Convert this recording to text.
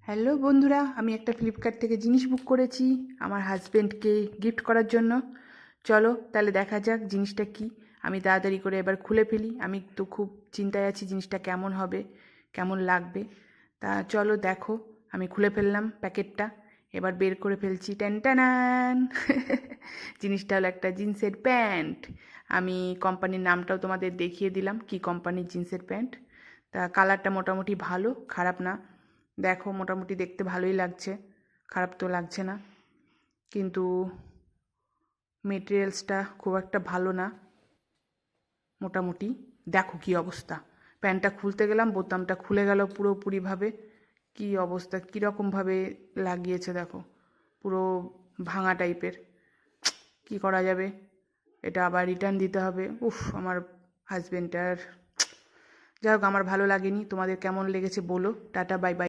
Hello বন্ধুরা, আমি একটা ফ্লিপকার্ট থেকে জিনিস বুক করেছি আমার হাজব্যান্ডকে গিফট করার জন্য। চলো তাহলে দেখা যাক জিনিসটা কি। আমি তাড়াতাড়ি করে এবার খুলে ফেলি। আমি তো খুব চিন্তায় আছি জিনিসটা কেমন হবে, কেমন লাগবে। তা চলো দেখো, আমি খুলে ফেললাম প্যাকেটটা। এবার বের করে ফেলছি, ট্যান জিনিসটা হলো একটা জিন্সের প্যান্ট। আমি কোম্পানির নামটাও তোমাদের দেখিয়ে দিলাম, কি কোম্পানির জিন্সের প্যান্ট। তা কালারটা মোটামুটি ভালো, খারাপ না। দেখো মোটামুটি দেখতে ভালোই লাগছে, খারাপ তো লাগছে না, কিন্তু মেটেরিয়ালসটা খুব একটা ভালো না। মোটামুটি দেখো কি অবস্থা। প্যান্টটা খুলতে গেলাম, বোতামটা খুলে গেল পুরোপুরিভাবে। কি অবস্থা, কীরকমভাবে লাগিয়েছে দেখো, পুরো ভাঙা টাইপের। কি করা যাবে, এটা আবার রিটার্ন দিতে হবে। উফ, আমার হাজবেন্ডটার, যাই হোক আমার ভালো লাগেনি। তোমাদের কেমন লেগেছে বলো। Tata, bye bye.